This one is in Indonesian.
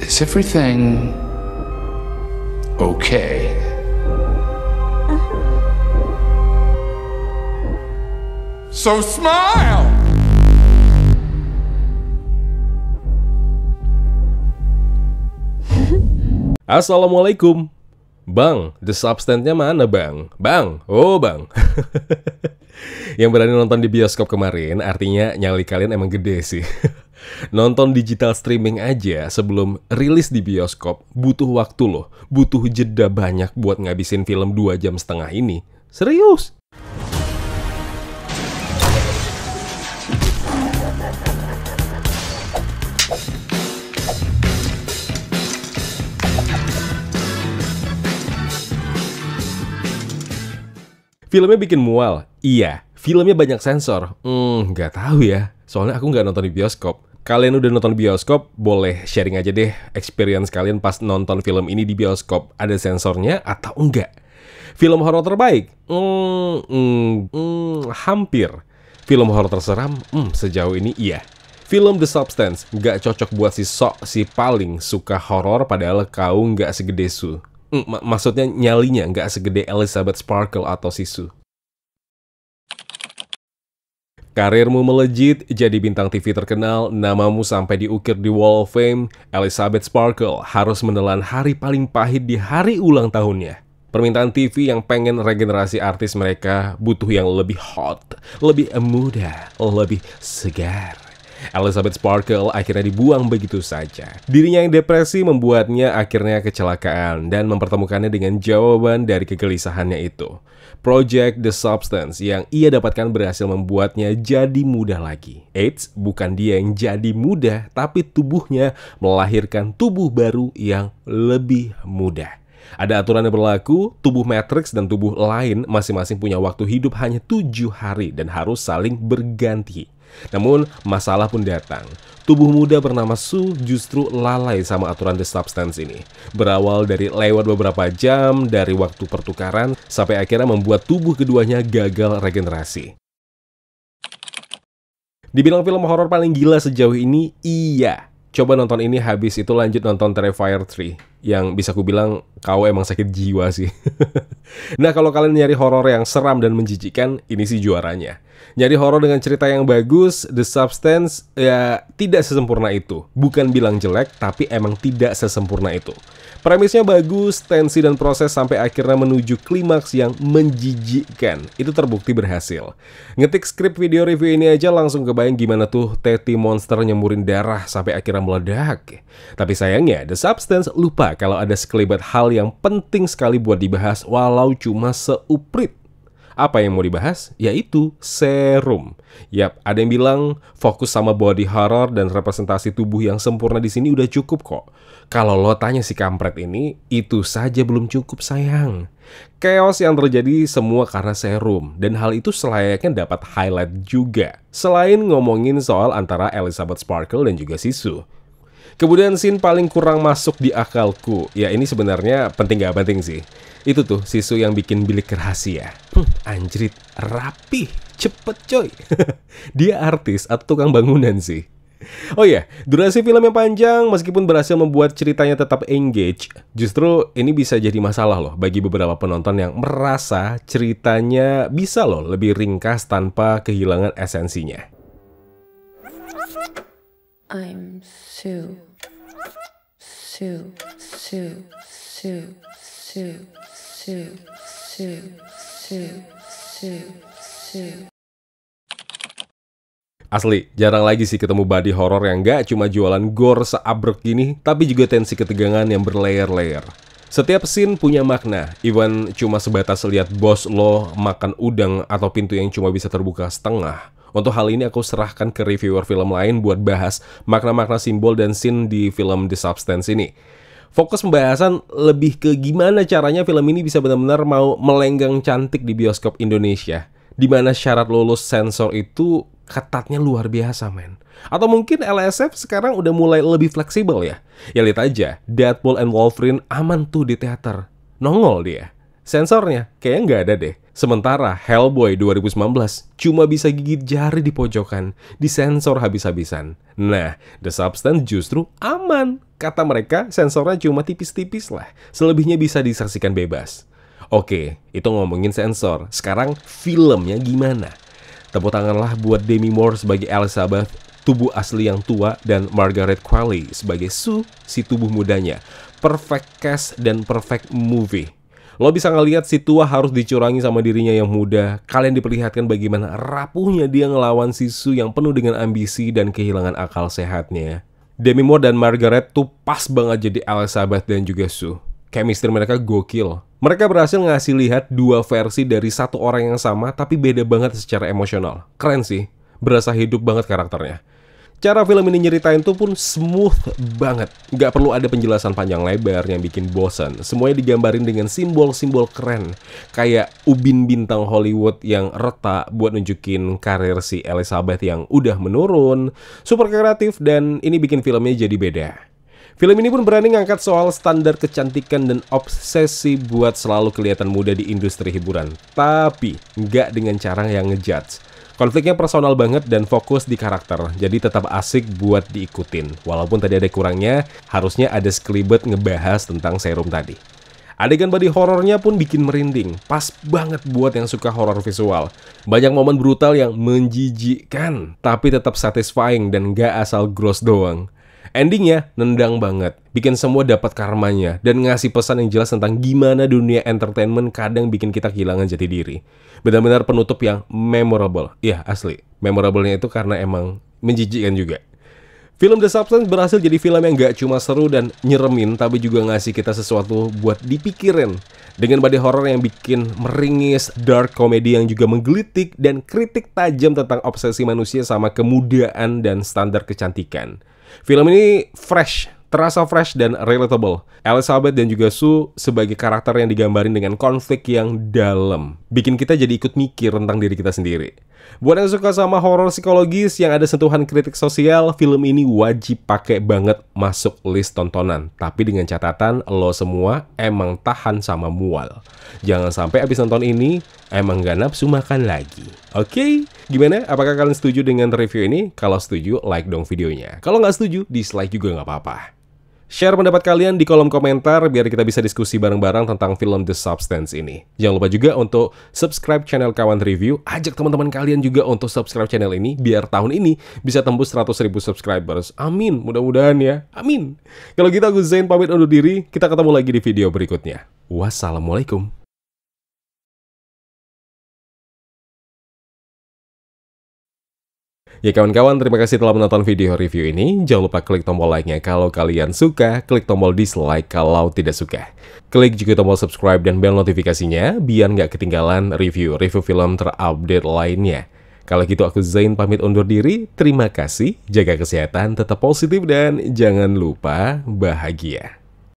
Is everything okay? So smile! Assalamualaikum. Bang, The Substance-nya mana bang? Bang, oh bang. Yang berani nonton di bioskop kemarin, artinya nyali kalian emang gede sih. Nonton digital streaming aja sebelum rilis di bioskop butuh waktu loh. Butuh jeda banyak buat ngabisin film 2,5 jam ini. Serius. Filmnya bikin mual? Iya. Filmnya banyak sensor? Nggak tahu ya. Soalnya aku nggak nonton di bioskop. Kalian udah nonton di bioskop, boleh sharing aja deh experience kalian pas nonton film ini di bioskop. Ada sensornya atau enggak? Film horor terbaik? Hampir. Film horor terseram? Sejauh ini iya. Film The Substance nggak cocok buat si paling suka horor padahal kau nggak segede Su. Maksudnya nyalinya nggak segede Elizabeth Sparkle atau Sisu. Karirmu melejit, jadi bintang TV terkenal, namamu sampai diukir di Wall of Fame, Elizabeth Sparkle harus menelan hari paling pahit di hari ulang tahunnya. Permintaan TV yang pengen regenerasi artis mereka butuh yang lebih hot, lebih muda, lebih segar. Elizabeth Sparkle akhirnya dibuang begitu saja. Dirinya yang depresi membuatnya akhirnya kecelakaan dan mempertemukannya dengan jawaban dari kegelisahannya itu. Project The Substance yang ia dapatkan berhasil membuatnya jadi muda lagi. Eits, bukan dia yang jadi muda, tapi tubuhnya melahirkan tubuh baru yang lebih muda. Ada aturan yang berlaku, tubuh Matrix dan tubuh lain masing-masing punya waktu hidup hanya 7 hari dan harus saling berganti. Namun, masalah pun datang. Tubuh muda bernama Su justru lalai sama aturan The Substance ini. Berawal dari lewat beberapa jam dari waktu pertukaran, sampai akhirnya membuat tubuh keduanya gagal regenerasi. Dibilang film horor paling gila sejauh ini, iya. Coba nonton ini habis itu lanjut nonton Terrifier 3. Yang bisa ku bilang, kau emang sakit jiwa sih. Nah, kalau kalian nyari horor yang seram dan menjijikkan, ini sih juaranya. Nyari horor dengan cerita yang bagus, The Substance ya tidak sesempurna itu. Bukan bilang jelek, tapi emang tidak sesempurna itu. Premisnya bagus, tensi dan proses sampai akhirnya menuju klimaks yang menjijikkan. Itu terbukti berhasil. Ngetik skrip video review ini aja langsung kebayang gimana tuh Teddy monster nyemurin darah sampai akhirnya meledak. Tapi sayangnya, The Substance lupa kalau ada sekelibat hal yang penting sekali buat dibahas walau cuma seuprit. Apa yang mau dibahas? Yaitu serum. Yap, ada yang bilang fokus sama body horror dan representasi tubuh yang sempurna di sini udah cukup kok. Kalau lo tanya si kampret ini, itu saja belum cukup sayang. Chaos yang terjadi semua karena serum, dan hal itu selayaknya dapat highlight juga. Selain ngomongin soal antara Elizabeth Sparkle dan juga Sisu. Kemudian scene paling kurang masuk di akalku. Ya ini sebenarnya penting gak penting sih. Itu tuh Sisu yang bikin bilik rahasia. Anjrit, rapih, cepet coy. Dia artis atau tukang bangunan sih. Oh iya, durasi film yang panjang meskipun berhasil membuat ceritanya tetap engage, justru ini bisa jadi masalah loh bagi beberapa penonton yang merasa ceritanya bisa loh lebih ringkas tanpa kehilangan esensinya. I'm Sue. Sue, Sue, Sue, Sue, Sue, Sue, Sue, Sue, Sue. Asli, jarang lagi sih ketemu body horror yang gak cuma jualan gore seabrek gini, tapi juga tensi ketegangan yang berlayer-layer. Setiap scene punya makna, even cuma sebatas lihat bos lo makan udang atau pintu yang cuma bisa terbuka setengah. Untuk hal ini aku serahkan ke reviewer film lain buat bahas makna-makna simbol dan scene di film The Substance ini. Fokus pembahasan lebih ke gimana caranya film ini bisa benar-benar mau melenggang cantik di bioskop Indonesia. Dimana syarat lulus sensor itu ketatnya luar biasa men. Atau mungkin LSF sekarang udah mulai lebih fleksibel ya. Ya lihat aja, Deadpool and Wolverine aman tuh di teater. Nongol dia. Sensornya kayaknya nggak ada deh. Sementara Hellboy 2019 cuma bisa gigit jari di pojokan, disensor habis-habisan. Nah, The Substance justru aman. Kata mereka, sensornya cuma tipis-tipis lah. Selebihnya bisa disaksikan bebas. Oke, itu ngomongin sensor. Sekarang filmnya gimana? Tepuk tanganlah buat Demi Moore sebagai Elizabeth, tubuh asli yang tua, dan Margaret Qualley sebagai Sue, si tubuh mudanya. Perfect cast dan perfect movie. Lo bisa ngeliat si tua harus dicurangi sama dirinya yang muda. Kalian diperlihatkan bagaimana rapuhnya dia ngelawan si Sue yang penuh dengan ambisi dan kehilangan akal sehatnya. Demi Moore dan Margaret tuh pas banget jadi Elizabeth dan juga Sue. Chemistry mereka gokil. Mereka berhasil ngasih lihat dua versi dari satu orang yang sama tapi beda banget secara emosional. Keren sih, berasa hidup banget karakternya. Cara film ini nyeritain tuh pun smooth banget. Gak perlu ada penjelasan panjang lebar yang bikin bosan. Semuanya digambarin dengan simbol-simbol keren. Kayak ubin bintang Hollywood yang retak buat nunjukin karir si Elizabeth yang udah menurun. Super kreatif dan ini bikin filmnya jadi beda. Film ini pun berani ngangkat soal standar kecantikan dan obsesi buat selalu kelihatan muda di industri hiburan. Tapi nggak dengan cara yang ngejudge. Konfliknya personal banget dan fokus di karakter, jadi tetap asik buat diikutin. Walaupun tadi ada kurangnya, harusnya ada sekelibet ngebahas tentang serum tadi. Adegan body horornya pun bikin merinding, pas banget buat yang suka horor visual. Banyak momen brutal yang menjijikkan, tapi tetap satisfying dan gak asal gross doang. Endingnya nendang banget, bikin semua dapat karmanya, dan ngasih pesan yang jelas tentang gimana dunia entertainment kadang bikin kita kehilangan jati diri. Benar-benar penutup yang memorable. Iya, asli. Memorable-nya itu karena emang menjijikkan juga. Film The Substance berhasil jadi film yang gak cuma seru dan nyeremin, tapi juga ngasih kita sesuatu buat dipikirin. Dengan body horror yang bikin meringis, dark comedy yang juga menggelitik, dan kritik tajam tentang obsesi manusia sama kemudaan dan standar kecantikan. Film ini fresh, terasa fresh dan relatable. Elizabeth dan juga Sue sebagai karakter yang digambarin dengan konflik yang dalam. Bikin kita jadi ikut mikir tentang diri kita sendiri. Buat yang suka sama horor psikologis yang ada sentuhan kritik sosial, film ini wajib pakai banget masuk list tontonan. Tapi dengan catatan, lo semua emang tahan sama mual. Jangan sampai abis nonton ini, emang gak nafsu makan lagi. Oke? Gimana? Apakah kalian setuju dengan review ini? Kalau setuju, like dong videonya. Kalau nggak setuju, dislike juga nggak apa-apa. Share pendapat kalian di kolom komentar biar kita bisa diskusi bareng-bareng tentang film The Substance ini. Jangan lupa juga untuk subscribe channel Kawan Review. Ajak teman-teman kalian juga untuk subscribe channel ini biar tahun ini bisa tembus 100.000 subscribers. Amin, mudah-mudahan ya. Amin. Kalau gitu aku Zain pamit undur diri. Kita ketemu lagi di video berikutnya. Wassalamualaikum. Ya kawan-kawan, terima kasih telah menonton video review ini. Jangan lupa klik tombol like-nya kalau kalian suka, klik tombol dislike kalau tidak suka. Klik juga tombol subscribe dan bel notifikasinya biar nggak ketinggalan review film terupdate lainnya. Kalau gitu aku Zain pamit undur diri. Terima kasih, jaga kesehatan, tetap positif, dan jangan lupa bahagia.